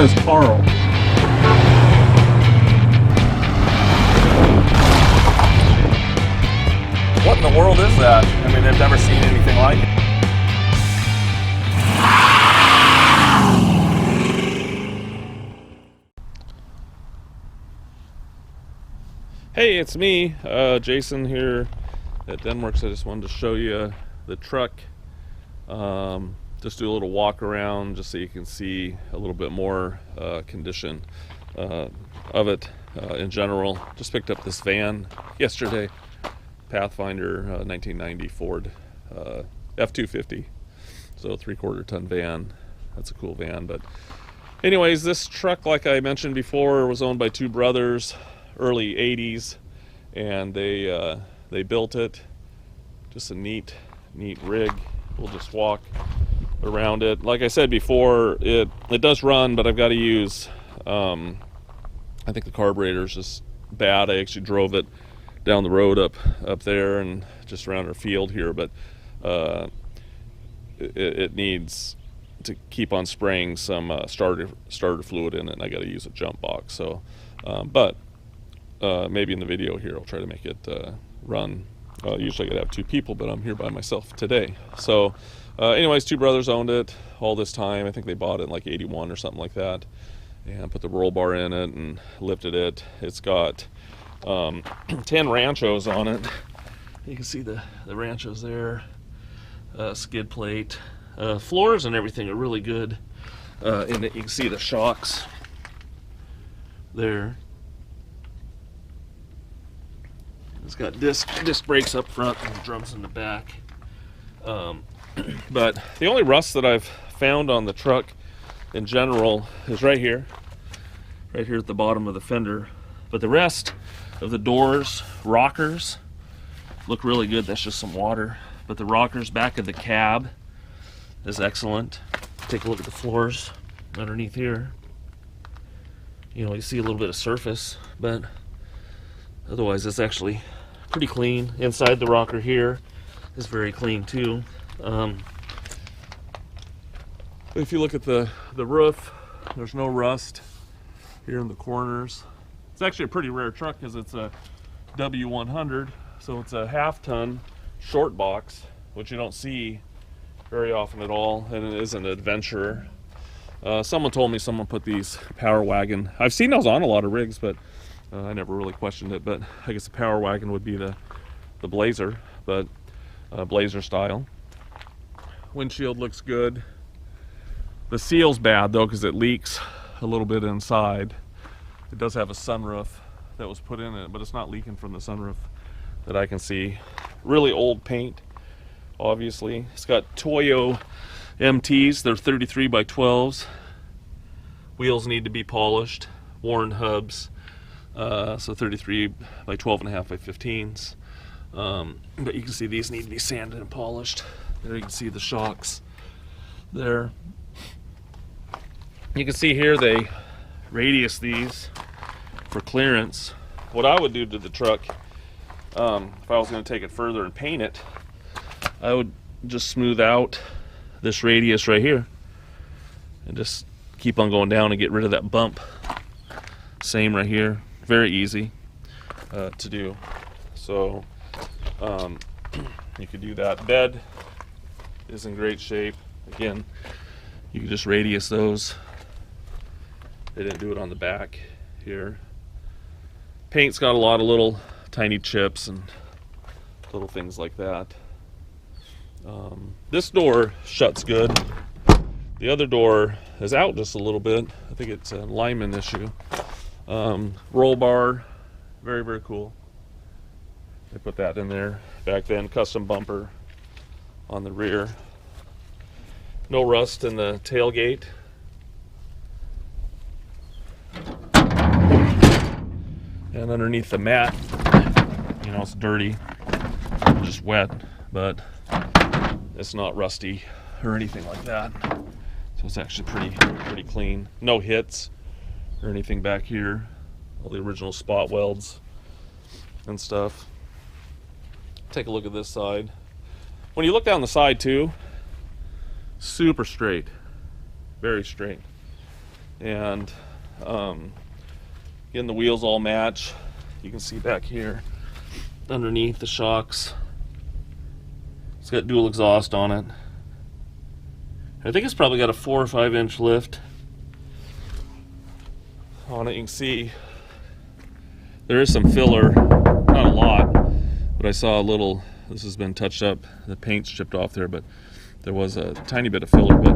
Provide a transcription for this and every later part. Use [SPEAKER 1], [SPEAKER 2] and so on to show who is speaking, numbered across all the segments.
[SPEAKER 1] says Carl.
[SPEAKER 2] What in the world is that? I mean, they've never seen anything like it. Hey, it's me, Jason here at Denwerks. I just wanted to show you the truck. Just do a little walk around just so you can see a little bit more condition of it in general. Just picked up this van yesterday, Pathfinder 1990 Ford F-250, so 3/4 ton van. That's a cool van. But anyways, this truck, like I mentioned before, was owned by two brothers, early 80s, and they built it. Just a neat rig. We'll just walk around it. Like I said before, it does run, but I've got to use I think the carburetor's just bad. I actually drove it down the road up there and just around our field here, but it needs to keep on spraying some starter fluid in it, and I got to use a jump box. So but maybe in the video here I'll try to make it run. Usually I could have two people, but I'm here by myself today. So anyways, two brothers owned it all this time. I think they bought it in like 81 or something like that, and put the roll bar in it and lifted it. It's got 10 Ranchos on it. You can see the Ranchos there. Skid plate. Floors and everything are really good in it. You can see the shocks there. It's got disc brakes up front and drums in the back. But the only rust that I've found on the truck in general is right here at the bottom of the fender. But the rest of the doors, rockers, look really good. That's just some water. But the rockers back of the cab is excellent. Take a look at the floors underneath here. You know, you see a little bit of surface, but otherwise it's actually pretty clean. Inside the rocker here is very clean too. If you look at the roof, there's no rust here in the corners. It's actually a pretty rare truck because it's a W100, so it's a half-ton short box, which you don't see very often at all, and it is an adventurer. Someone told me someone put these Power Wagon. I've seen those on a lot of rigs, but I never really questioned it. But I guess the Power Wagon would be the Blazer, but Blazer style. Windshield looks good. The seal's bad though because it leaks a little bit inside. It does have a sunroof that was put in it, but it's not leaking from the sunroof that I can see. Really old paint, obviously. It's got Toyo MTs. They're 33 by 12s. Wheels need to be polished. Worn hubs. So 33 by 12.5 by 15s. But you can see these need to be sanded and polished. There you can see the shocks there. You can see here they radius these for clearance. What I would do to the truck, if I was going to take it further and paint it, I would just smooth out this radius right here and just keep on going down and get rid of that bump. Same right here. Very easy to do. So you could do that. Bed is in great shape. Again, you can just radius those. They didn't do it on the back here. Paint's got a lot of little tiny chips and little things like that. This door shuts good. The other door is out just a little bit. I think it's a lineman issue. Roll bar, very, very cool. They put that in there back then. Custom bumper on the rear. No rust in the tailgate. And underneath the mat, you know, it's dirty, just wet, but it's not rusty or anything like that. So it's actually pretty clean. No hits or anything back here. All the original spot welds and stuff. Take a look at this side. When you look down the side too, super straight, very straight. And again, the wheels all match. You can see back here underneath the shocks, it's got dual exhaust on it. I think it's probably got a 4 or 5 inch lift on it. You can see there is some filler, not a lot, but I saw a little, this has been touched up, the paint's chipped off there, but there was a tiny bit of filler, but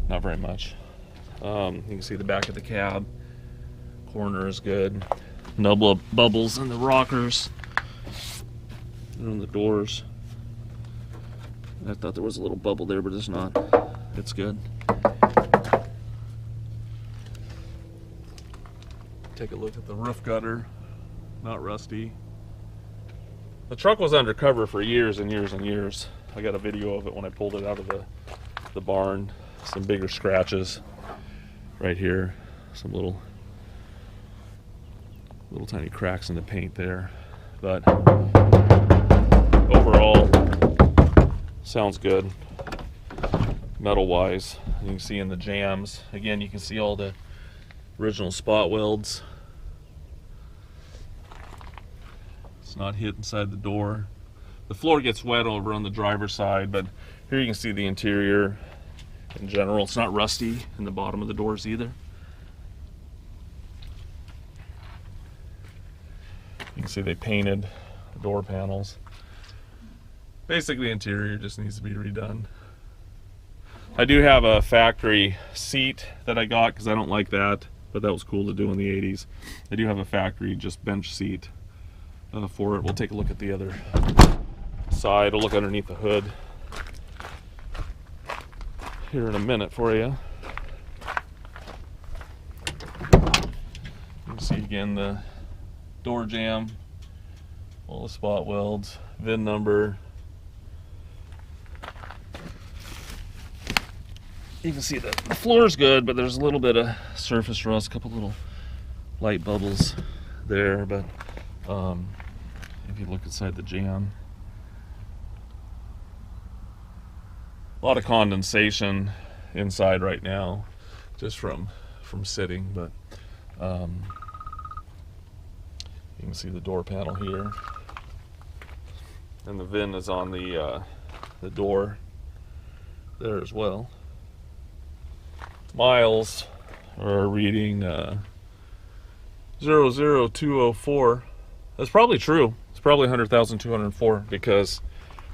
[SPEAKER 2] not very much. You can see the back of the cab, corner is good. No bubbles in the rockers and on the doors. I thought there was a little bubble there, but it's not. It's good. Take a look at the roof gutter, not rusty. The truck was undercover for years and years and years. I got a video of it when I pulled it out of the barn. Some bigger scratches right here. Some little tiny cracks in the paint there. But overall, sounds good metal wise. You can see in the jams, again, you can see all the original spot welds. It's not hit inside the door. The floor gets wet over on the driver's side, but here you can see the interior in general. It's not rusty in the bottom of the doors either. You can see they painted the door panels. Basically, the interior just needs to be redone. I do have a factory seat that I got because I don't like that, but that was cool to do in the 80s. I do have a factory just bench seat for it. We'll take a look at the other side. We'll look underneath the hood here in a minute for you. You can see again the door jamb, all the spot welds, VIN number. You can see that the floor is good, but there's a little bit of surface rust, a couple little light bubbles there. But if you look inside the jamb, a lot of condensation inside right now, just from sitting. But you can see the door panel here, and the VIN is on the door there as well. Miles are reading 00204. That's probably true. It's probably 100,204 because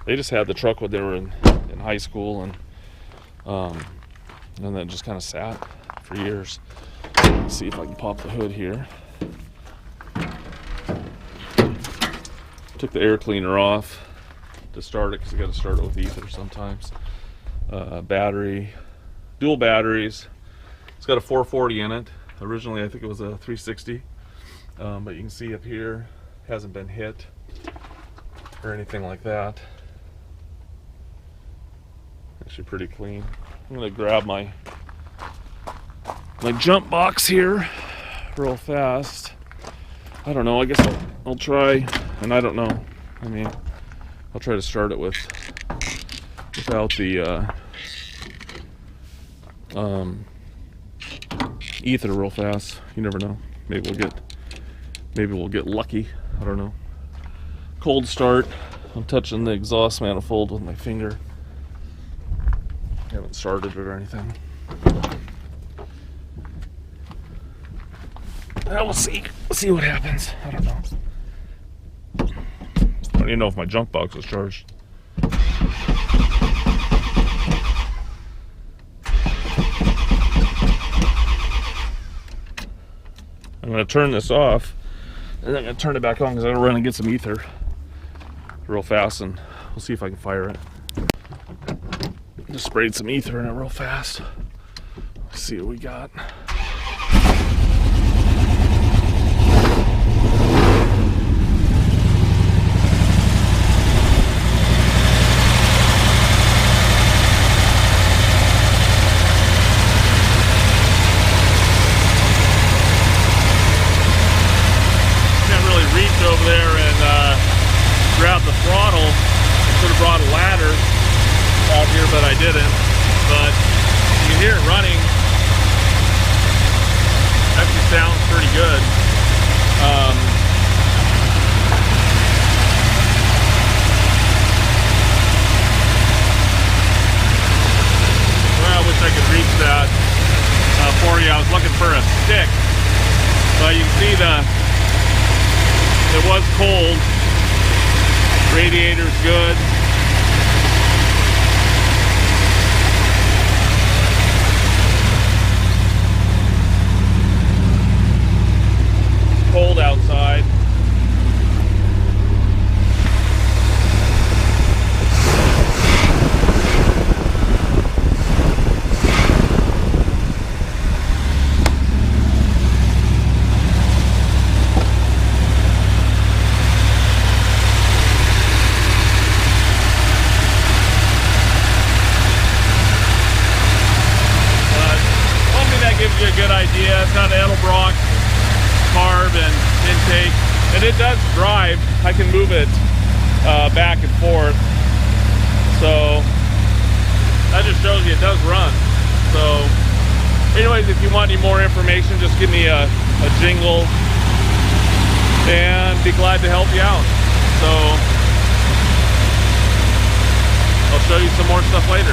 [SPEAKER 2] they just had the truck when they were in high school, and then just kind of sat for years. Let's see if I can pop the hood here. Took the air cleaner off to start it because you got to start it with ether sometimes. Battery, dual batteries. It's got a 440 in it. Originally I think it was a 360, but you can see up here hasn't been hit or anything like that. Actually pretty clean. I'm gonna grab my jump box here real fast. I don't know, I guess I'll try, and I don't know. I mean, I'll try to start it without the ether real fast. You never know. Maybe we'll get lucky. I don't know. Cold start. I'm touching the exhaust manifold with my finger. Haven't started it or anything. Well, we'll see. We'll see what happens. I don't know. I don't even know if my junk box is charged. I'm going to turn this off, and then I'm going to turn it back on because I'm going to run and get some ether real fast, and we'll see if I can fire it. Just sprayed some ether in it real fast. Let's see what we got. Over there and grab the throttle. I could have brought a ladder out here, but I didn't. But you can hear it running. Actually sounds pretty good. Well, I wish I could reach that for you. I was looking for a stick. But you can see it was cold. Radiator's good. Cold outside. Gives you a good idea. It's got Edelbrock carb and intake, and it does drive. I can move it back and forth, so that just shows you it does run. So anyways, if you want any more information, just give me a jingle and be glad to help you out. So I'll show you some more stuff later.